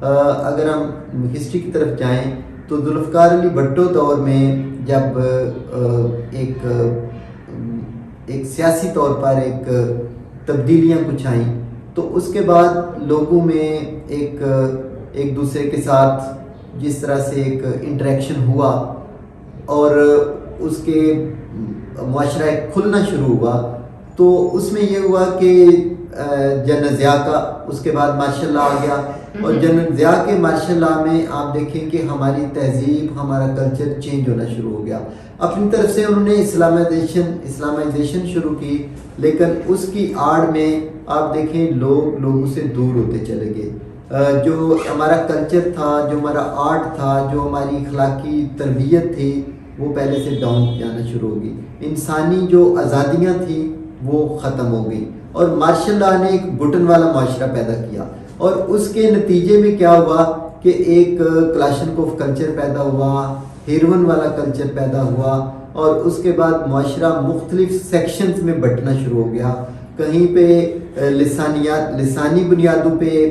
اگر ہم ہسٹری کی طرف جائیں تو ذوالفقار علی بھٹو دور میں جب ایک سیاسی طور پر ایک تبدیلیاں کچھ آئیں تو اس کے بعد لوگوں میں ایک دوسرے کے ساتھ جس طرح سے ایک انٹریکشن ہوا اور اس کے معاشرہ ایک کھلنا شروع ہوا، تو اس میں یہ ہوا کہ جنرل ضیاء کا اس کے بعد مارشل لا آ گیا، اور جنرل ضیاء کے مارشل لا میں آپ دیکھیں کہ ہماری تہذیب، ہمارا کلچر چینج ہونا شروع ہو گیا۔ اپنی طرف سے انہوں نے اسلامائزیشن شروع کی، لیکن اس کی آڑ میں آپ دیکھیں لوگوں سے دور ہوتے چلے گئے۔ جو ہمارا کلچر تھا، جو ہمارا آرٹ تھا، جو ہماری اخلاقی تربیت تھی، وہ پہلے سے ڈاؤن جانا شروع ہو گئی۔ انسانی جو آزادیاں تھیں وہ ختم ہو گئی، اور مارشل لا نے ایک گھٹن والا معاشرہ پیدا کیا، اور اس کے نتیجے میں کیا ہوا کہ ایک کلاشنکوف کلچر پیدا ہوا، ہیروئن والا کلچر پیدا ہوا، اور اس کے بعد معاشرہ مختلف سیکشنز میں بٹنا شروع ہو گیا۔ کہیں پہ لسانی بنیادوں پہ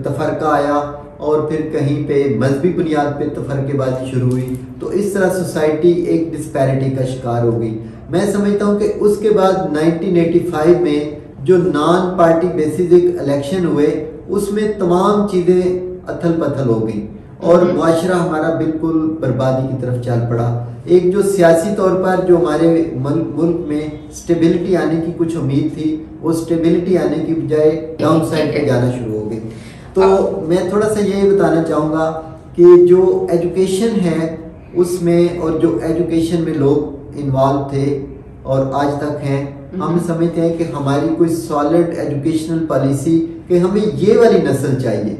تفرقہ آیا، اور پھر کہیں پہ مذہبی بنیاد پہ تفرقے بازی شروع ہوئی، تو اس طرح سوسائٹی ایک ڈسپیرٹی کا شکار ہو گئی۔ میں سمجھتا ہوں کہ اس کے بعد 1985 میں جو نان پارٹی بیسز ایک الیکشن ہوئے، اس میں تمام چیزیں اتھل پتھل ہو گئیں، اور معاشرہ ہمارا بالکل بربادی کی طرف چل پڑا۔ ایک جو سیاسی طور پر جو ہمارے ملک میں سٹیبلٹی آنے کی کچھ امید تھی، وہ سٹیبلٹی آنے کی بجائے ڈاؤن سائڈ پہ جانا شروع ہو گئی۔ تو میں تھوڑا سا یہ بتانا چاہوں گا کہ جو ایجوکیشن ہے اس میں، اور جو ایجوکیشن میں لوگ انوالو تھے اور آج تک ہیں، ہم سمجھتے ہیں کہ ہماری کوئی سالڈ ایجوکیشنل پالیسی کہ ہمیں یہ والی نسل چاہیے۔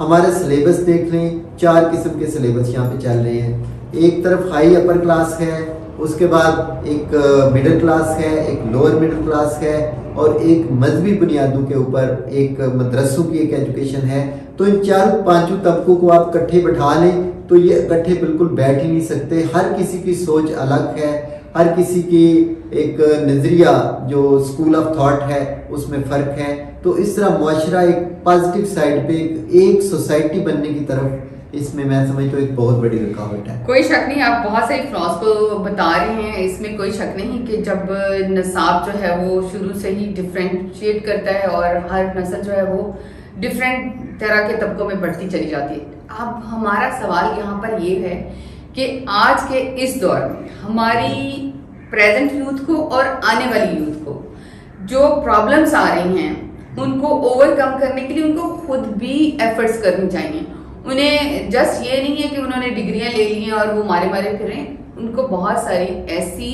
ہمارا سلیبس دیکھ لیں، 4 قسم کے سلیبس یہاں پہ چل رہے ہیں۔ ایک طرف ہائی اپر کلاس ہے، اس کے بعد ایک مڈل کلاس ہے، ایک لوور مڈل کلاس ہے، اور ایک مذہبی بنیادوں کے اوپر ایک مدرسوں کی ایک ایجوکیشن ہے۔ تو ان 4-5 طبقوں کو آپ اکٹھے بٹھا لیں تو یہ اکٹھے بالکل بیٹھ ہی نہیں سکتے۔ ہر کسی کی سوچ الگ ہے، ہر کسی کی ایک نظریہ جو اسکول آف تھاٹ ہے اس میں فرق ہے۔ تو اس طرح معاشرہ ایک پازیٹیو سائڈ پہ ایک سوسائٹی بننے کی طرف، اس میں میں سمجھتا ہوں ایک بہت بڑی رکاوٹ ہے۔ کوئی شک نہیں، آپ بہت سے فلاس کو بتا رہے ہیں، اس میں کوئی شک نہیں کہ جب نصاب جو ہے وہ شروع سے ہی ڈفرینشیٹ کرتا ہے، اور ہر نسل جو ہے وہ ڈفرینٹ طرح کے طبقوں میں بڑھتی چلی جاتی ہے۔ اب ہمارا سوال یہاں پر یہ ہے کہ آج کے اس دور میں ہماری پریزنٹ یوتھ کو اور آنے والی یوتھ کو جو پرابلمس آ رہی ہیں ان کو اوور کم کرنے کے لیے ان کو خود بھی ایفرٹس کرنی چاہیے۔ انہیں جسٹ یہ نہیں ہے کہ انہوں نے ڈگریاں لے لی ہیں اور وہ مارے پھریں، ان کو بہت ساری ایسی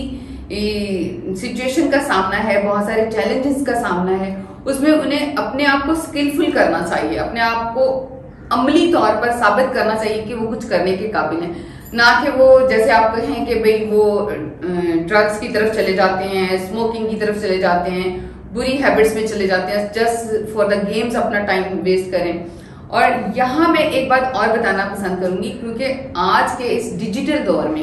سچویشن کا سامنا ہے، بہت سارے چیلنجز کا سامنا ہے، اس میں انہیں اپنے آپ کو اسکلفل کرنا چاہیے، اپنے آپ کو عملی طور پر ثابت کرنا چاہیے کہ وہ کچھ کرنے کے قابل ہیں، نہ کہ وہ جیسے آپ کہیں کہ بھئی وہ ڈرگس کی طرف چلے جاتے ہیں، اسموکنگ کی طرف چلے جاتے ہیں، بری ہیبٹس میں چلے جاتے ہیں، جسٹ فار دا گیمز اپنا ٹائم ویسٹ کریں۔ اور یہاں میں ایک بات اور بتانا پسند کروں گی، کیونکہ آج کے اس ڈیجیٹل دور میں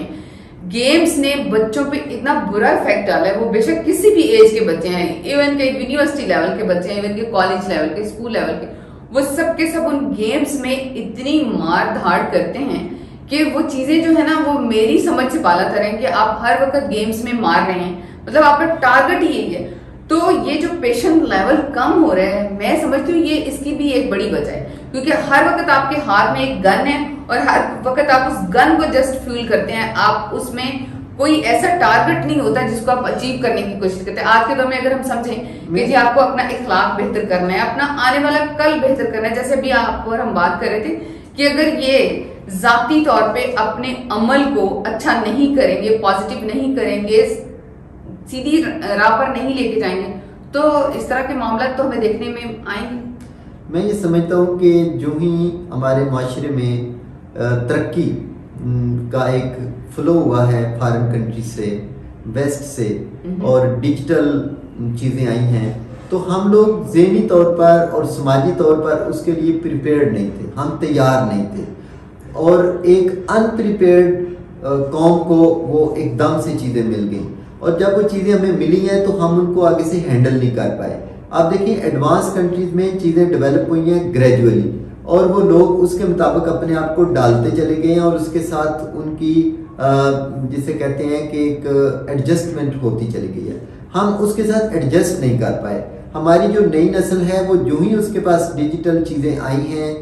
گیمز نے بچوں پہ اتنا برا افیکٹ ڈالا ہے، وہ بے شک کسی بھی ایج کے بچے ہیں، ایون کہ یونیورسٹی لیول کے بچے ہیں، ایون کہ کالج لیول کے، اسکول لیول کے، وہ سب کے سب ان گیمز میں اتنی مار دھاڑ کرتے ہیں کہ وہ چیزیں جو ہے نا وہ میری سمجھ سے بالا تر ہیں کہ آپ ہر وقت گیمز میں مار رہے ہیں، مطلب آپ کا ٹارگٹ ہی یہی ہے۔ تو یہ جو پیشنٹ لیول کم ہو رہا ہے، میں سمجھتی ہوں یہ اس کی بھی ایک بڑی وجہ ہے، کیونکہ ہر وقت آپ کے ہاتھ میں ایک گن ہے اور ہر وقت آپ اس گن کو جسٹ فیول کرتے ہیں، آپ اس میں کوئی ایسا ٹارگٹ نہیں ہوتا جس کو آپ اچیو کرنے کی کوشش کرتے ہیں۔ آج کے دور میں اگر ہم سمجھیں کہ جی آپ کو اپنا اخلاق بہتر کرنا ہے، اپنا آنے والا کل بہتر کرنا ہے، جیسے ابھی آپ اور ہم بات کر رہے تھے کہ اگر یہ ذاتی طور پہ اپنے عمل کو اچھا نہیں کریں گے، پازیٹیو نہیں کریں گے، سیدھی راہ پر نہیں لے کے جائیں گے، تو اس طرح کے معاملات تو ہمیں دیکھنے میں آئیں گے۔ میں یہ سمجھتا ہوں کہ جو ہی ہمارے معاشرے میں ترقی کا ایک فلو ہوا ہے فارن کنٹری سے، ویسٹ سے، اور ڈیجیٹل چیزیں آئی ہیں، تو ہم لوگ ذہنی طور پر اور سماجی طور پر اس کے لیے پریپیئرڈ نہیں تھے، ہم تیار نہیں تھے، اور ایک ان پریپیئرڈ قوم کو وہ ایک دم سے چیزیں مل گئیں، اور جب وہ چیزیں ہمیں ملی ہیں تو ہم ان کو آگے سے ہینڈل نہیں کر پائے۔ آپ دیکھیں ایڈوانس کنٹریز میں چیزیں ڈیولپ ہوئی ہیں گریجولی, اور وہ لوگ اس کے مطابق اپنے آپ کو ڈالتے چلے گئے ہیں, اور اس کے ساتھ ان کی جسے کہتے ہیں کہ ایک ایڈجسٹمنٹ ہوتی چلی گئی ہے. ہم اس کے ساتھ ایڈجسٹ نہیں کر پائے. ہماری جو نئی نسل ہے وہ جو ہی اس کے پاس ڈیجیٹل چیزیں آئی ہیں,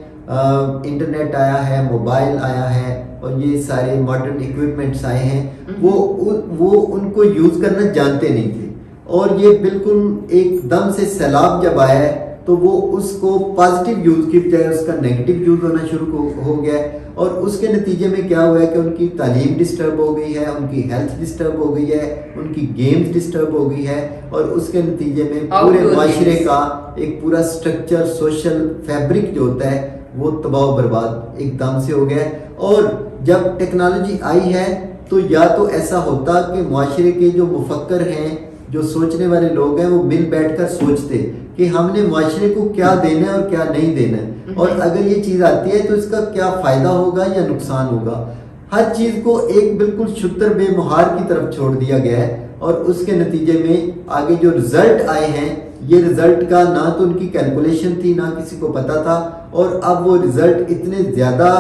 انٹرنیٹ آیا ہے, موبائل آیا ہے, اور یہ سارے ماڈرن اکوپمنٹس آئے ہیں, وہ ان کو یوز کرنا جانتے نہیں تھے, اور یہ بالکل ایک دم سے سیلاب جب آیا ہے تو وہ اس کو پازیٹیو یوز کی بجائے اس کا نیگیٹو یوز ہونا شروع ہو گیا ہے, اور اس کے نتیجے میں کیا ہوا ہے کہ ان کی تعلیم ڈسٹرب ہو گئی ہے, ان کی ہیلتھ ڈسٹرب ہو گئی ہے, ان کی گیمز ڈسٹرب ہو گئی ہے, اور اس کے نتیجے میں پورے معاشرے کا ایک پورا سٹرکچر, سوشل فیبرک جو ہوتا ہے وہ تباہ و برباد ایک دم سے ہو گیا ہے. اور جب ٹیکنالوجی آئی ہے تو یا تو ایسا ہوتا کہ معاشرے کے جو مفکر ہیں, جو سوچنے والے لوگ ہیں, وہ مل بیٹھ کر سوچتے کہ ہم نے معاشرے کو کیا دینا ہے اور کیا نہیں دینا ہے, اور اگر یہ چیز آتی ہے تو اس کا کیا فائدہ ہوگا یا نقصان ہوگا. ہر چیز کو ایک بالکل شتر بے مہار کی طرف چھوڑ دیا گیا ہے, اور اس کے نتیجے میں آگے جو رزلٹ آئے ہیں, یہ رزلٹ کا نہ تو ان کی کیلکولیشن تھی, نہ کسی کو پتا تھا, اور اب وہ رزلٹ اتنے زیادہ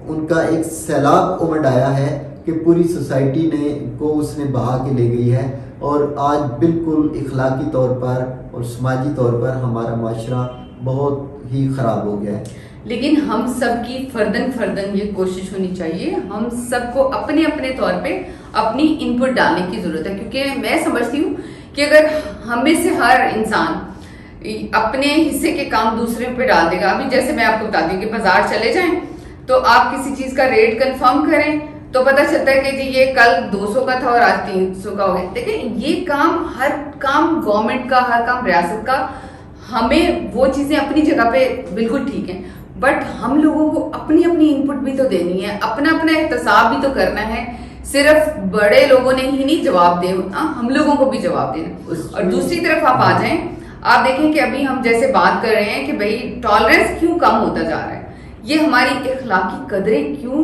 ان کا ایک سیلاب امڈ آیا ہے کہ پوری سوسائٹی کو اس نے بہا کے لے گئی ہے, اور آج بالکل اخلاقی طور پر اور سماجی طور پر ہمارا معاشرہ بہت ہی خراب ہو گیا ہے. لیکن ہم سب کی فردن یہ کوشش ہونی چاہیے, ہم سب کو اپنے اپنے طور پہ اپنی ان پٹ ڈالنے کی ضرورت ہے, کیونکہ میں سمجھتی ہوں کہ اگر ہم میں سے ہر انسان اپنے حصے کے کام دوسرے پہ ڈال دے گا. ابھی جیسے میں آپ کو بتاتی ہوں کہ بازار چلے جائیں تو آپ کسی چیز کا ریٹ کنفرم کریں تو پتہ چلتا ہے کہ جی یہ کل 200 کا تھا اور آج 300 کا ہو گیا. دیکھیں یہ کام, ہر کام گورنمنٹ کا, ہر کام ریاست کا, ہمیں وہ چیزیں اپنی جگہ پہ بالکل ٹھیک ہیں, بٹ ہم لوگوں کو اپنی اپنی ان پٹ بھی تو دینی ہے, اپنا اپنا احتساب بھی تو کرنا ہے. صرف بڑے لوگوں نے ہی نہیں جواب دے, ہم لوگوں کو بھی جواب دینا. اور دوسری طرف آپ آ جائیں, آپ دیکھیں کہ ابھی ہم جیسے بات کر رہے ہیں کہ بھئی ٹالرنس کیوں کم ہوتا جا رہا ہے, یہ ہماری اخلاقی قدریں کیوں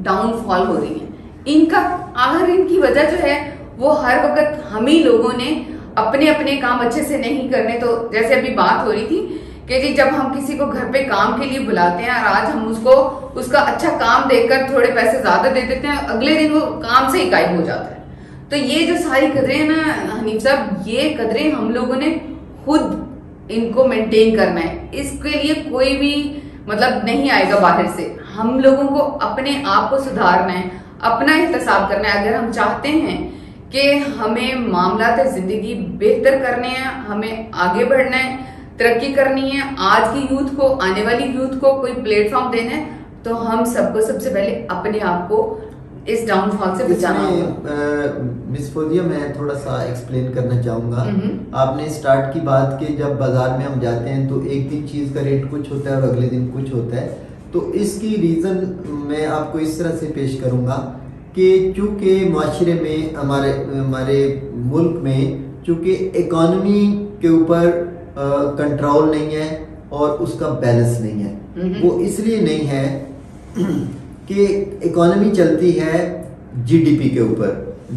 ڈاؤن فال ہو رہی ہیں. ان کا آخر ان کی وجہ جو ہے وہ ہر وقت ہم ہی لوگوں نے اپنے اپنے کام اچھے سے نہیں کرنے. تو جیسے ابھی بات ہو رہی تھی کہ جی جب ہم کسی کو گھر پہ کام کے لیے بلاتے ہیں اور آج ہم اس کا اچھا کام دیکھ کر تھوڑے پیسے زیادہ دے دیتے ہیں, اگلے دن وہ کام سے ہی غائب ہو جاتا ہے. تو یہ جو ساری قدریں ہیں نا حنیف صاحب, یہ قدریں ہم لوگوں نے خود ان کو مینٹین کرنا ہے. اس کے لیے کوئی بھی مطلب نہیں آئے گا باہر سے, ہم لوگوں کو اپنے آپ کو سدھارنا ہے, اپنا احتساب کرنا ہے. اگر ہم چاہتے ہیں کہ ہمیں معاملات زندگی بہتر کرنے ہیں, ہمیں آگے بڑھنا ہے, ترقی کرنی ہے, آج کی یوتھ کو, آنے والی یوتھ کو کوئی پلیٹ فارم دینا ہے, تو ہم سب کو سب سے پہلے اپنے آپ کو اس ڈاؤن فال سے بچانا ہوگا. مس فوزیہ میں تھوڑا سا ایکسپلین کرنا چاہوں گا. آپ نے اسٹارٹ کی بات کہ جب بازار میں ہم جاتے ہیں تو ایک دن چیز کا ریٹ کچھ ہوتا ہے اور اگلے دن کچھ ہوتا ہے. تو اس کی ریزن میں آپ کو اس طرح سے پیش کروں گا کہ چونکہ معاشرے میں ہمارے ملک میں چونکہ اکانومی کے اوپر کنٹرول نہیں ہے اور اس کا بیلنس نہیں ہے. وہ اس لیے نہیں ہے کہ اکانومی چلتی ہے جی ڈی پی کے اوپر,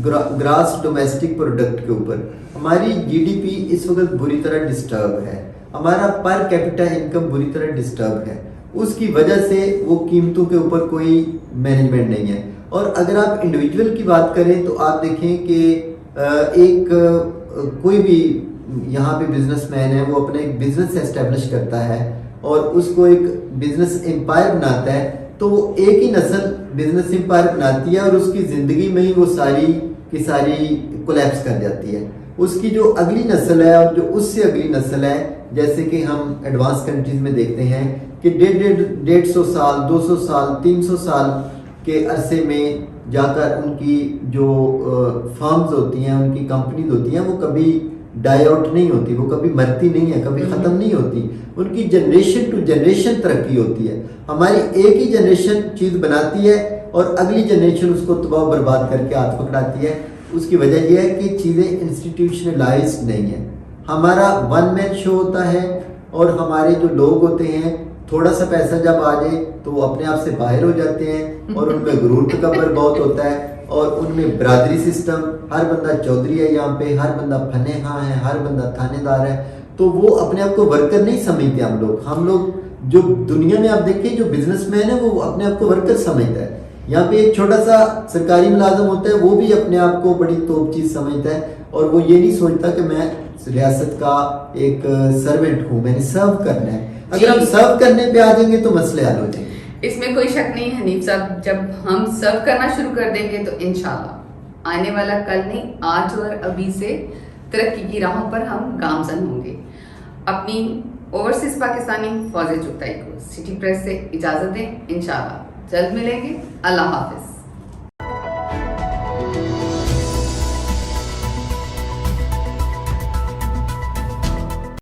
گراس ڈومیسٹک پروڈکٹ کے اوپر. ہماری جی ڈی پی اس وقت بری طرح ڈسٹرب ہے, ہمارا پر کیپٹا انکم بری طرح ڈسٹرب ہے. اس کی وجہ سے وہ قیمتوں کے اوپر کوئی مینجمنٹ نہیں ہے. اور اگر آپ انڈیویجول کی بات کریں تو آپ دیکھیں کہ ایک کوئی بھی یہاں پہ بزنس مین ہے, وہ اپنا ایک بزنس اسٹیبلش کرتا ہے اور اس کو ایک بزنس امپائر بناتا ہے, تو وہ ایک ہی نسل بزنس امپائر بناتی ہے اور اس کی زندگی میں ہی وہ ساری کی ساری کولیپس کر جاتی ہے. اس کی جو اگلی نسل ہے اور جو اس سے اگلی نسل ہے, جیسے کہ ہم ایڈوانس کنٹریز میں دیکھتے ہیں کہ 150 سال 200 سال 300 سال کے عرصے میں جا کر ان کی جو فارمز ہوتی ہیں, ان کی کمپنیز ہوتی ہیں, وہ کبھی ڈائی آؤٹ نہیں ہوتی, وہ کبھی مرتی نہیں ہے, کبھی ختم نہیں ہوتی. ان کی جنریشن ٹو جنریشن ترقی ہوتی ہے. ہماری ایک ہی جنریشن چیز بناتی ہے اور اگلی جنریشن اس کو تباہ و برباد کر کے ہاتھ پکڑاتی ہے. اس کی وجہ یہ ہے کہ چیزیں انسٹیٹیوشنلائزڈ نہیں ہیں. ہمارا ون مین شو ہوتا ہے اور ہمارے جو لوگ ہوتے ہیں, تھوڑا سا پیسہ جب آ جائے تو وہ اپنے آپ سے باہر ہو جاتے ہیں اور ان میں غرور تکبر بہت ہوتا ہے, اور ان میں برادری سسٹم, ہر بندہ چودھری ہے, یہاں پہ ہر بندہ فنے خاں ہے, ہر بندہ تھانے دار ہے. تو وہ اپنے آپ کو ورکر نہیں سمجھتے. ہم لوگ جو دنیا میں آپ دیکھیں جو بزنس مین ہے وہ اپنے آپ کو ورکر سمجھتا ہے. یہاں پہ ایک چھوٹا سا سرکاری ملازم ہوتا ہے وہ بھی اپنے آپ کو بڑی توپ چیز سمجھتا ہے, اور وہ یہ نہیں سوچتا کہ میں ریاست کا ایک سروینٹ ہوں, میں نے سرو کرنا ہے. اگر ہم سرو کرنے پہ آ جائیں گے تو مسئلے حل ہو جائیں گے. اس میں کوئی شک نہیں حنیف صاحب, جب ہم سرو کرنا شروع کر دیں گے تو انشاءاللہ آنے والا کل نہیں, آج اور ابھی سے ترقی کی راہوں پر ہم گامزن ہوں گے. اپنی اوورسیز پاکستانی فوز چغتائی کو سٹی پریس سے اجازت دیں, انشاءاللہ جلد ملیں گے. اللہ حافظ.